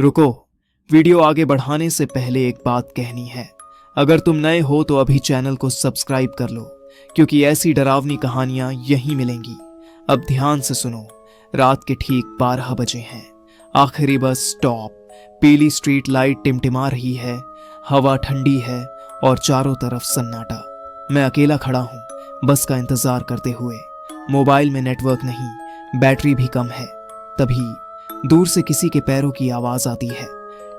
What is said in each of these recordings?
रुको, वीडियो आगे बढ़ाने से पहले एक बात कहनी है। अगर तुम नए हो तो अभी चैनल को सब्सक्राइब कर लो, क्योंकि ऐसी डरावनी कहानियां यहीं मिलेंगी। अब ध्यान से सुनो। रात के ठीक 12 बजे हैं। आखिरी बस स्टॉप। पीली स्ट्रीट लाइट टिमटिमा रही है, हवा ठंडी है और चारों तरफ सन्नाटा। मैं अकेला खड़ा हूं बस का इंतजार करते हुए। मोबाइल में नेटवर्क नहीं, बैटरी भी कम है। तभी दूर से किसी के पैरों की आवाज आती है।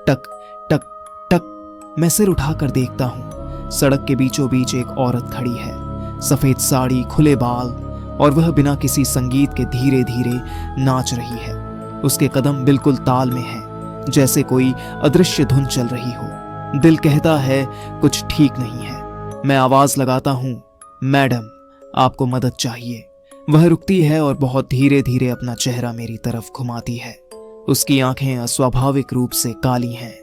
टक टक टक। मैं सिर उठाकर देखता हूं। सड़क के बीचों बीच एक औरत खड़ी है, सफेद साड़ी, खुले बाल, और वह बिना किसी संगीत के धीरे धीरे नाच रही है। उसके कदम बिल्कुल ताल में हैं, जैसे कोई अदृश्य धुन चल रही हो। दिल कहता है कुछ ठीक नहीं है। मैं आवाज लगाता हूं, मैडम आपको मदद चाहिए। वह रुकती है और बहुत धीरे धीरे अपना चेहरा मेरी तरफ घुमाती है। उसकी आंखें अस्वाभाविक रूप से काली हैं,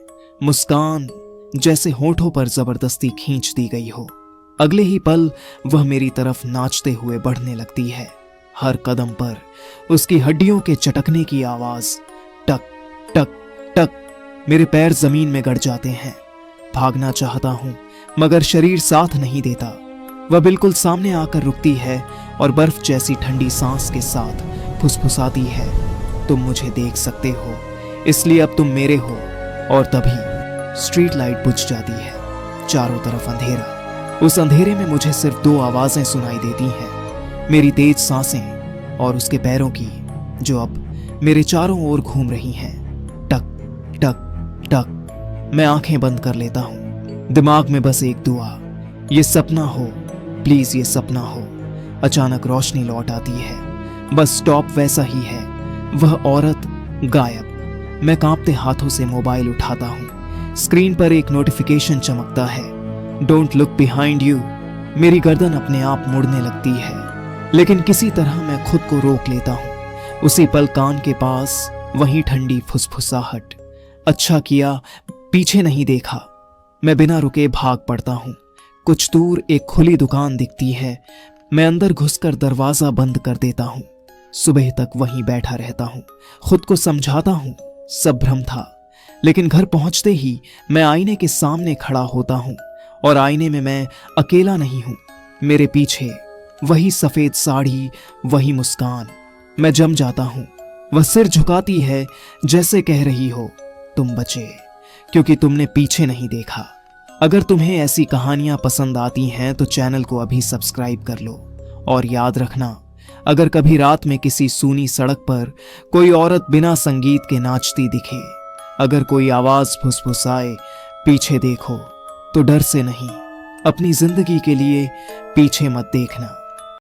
मुस्कान जैसे होठों पर जबरदस्ती खींच दी गई हो। अगले ही पल वह मेरी तरफ नाचते हुए बढ़ने लगती है। हर कदम पर उसकी हड्डियों के चटकने की आवाज। टक टक टक। मेरे पैर जमीन में गड़ जाते हैं। भागना चाहता हूं मगर शरीर साथ नहीं देता। वह बिल्कुल सामने आकर रुकती है और बर्फ जैसी ठंडी सांस के साथ फुसफुसाती है, तुम मुझे देख सकते हो, इसलिए अब तुम मेरे हो। और तभी स्ट्रीट लाइट बुझ जाती है। चारों तरफ अंधेरा। उस अंधेरे में मुझे सिर्फ 2 आवाजें सुनाई देती हैं, मेरी तेज सांसें और उसके पैरों की, जो अब मेरे चारों ओर घूम रही हैं। टक टक टक। मैं आंखें बंद कर लेता हूं। दिमाग में बस एक दुआ, ये सपना हो, प्लीज ये सपना हो। अचानक रोशनी लौट आती है। बस स्टॉप वैसा ही है, वह औरत गायब। मैं कांपते हाथों से मोबाइल उठाता हूं। स्क्रीन पर एक नोटिफिकेशन चमकता है, डोंट लुक बिहाइंड यू। मेरी गर्दन अपने आप मुड़ने लगती है, लेकिन किसी तरह मैं खुद को रोक लेता हूं। उसी पल कान के पास वही ठंडी फुसफुसाहट। अच्छा किया पीछे नहीं देखा। मैं बिना रुके भाग पड़ता हूं। कुछ दूर एक खुली दुकान दिखती है। मैं अंदर घुसकर दरवाजा बंद कर देता हूं। सुबह तक वहीं बैठा रहता हूं, खुद को समझाता हूं सब भ्रम था। लेकिन घर पहुंचते ही मैं आईने के सामने खड़ा होता हूं, और आईने में मैं अकेला नहीं हूं। मेरे पीछे वही सफेद साड़ी, वही मुस्कान। मैं जम जाता हूं। वह सिर झुकाती है, जैसे कह रही हो तुम बचे, क्योंकि तुमने पीछे नहीं देखा। अगर तुम्हें ऐसी कहानियां पसंद आती हैं तो चैनल को अभी सब्सक्राइब कर लो। और याद रखना, अगर कभी रात में किसी सूनी सड़क पर कोई औरत बिना संगीत के नाचती दिखे, अगर कोई आवाज फुसफुसाए पीछे देखो, तो डर से नहीं, अपनी जिंदगी के लिए पीछे मत देखना।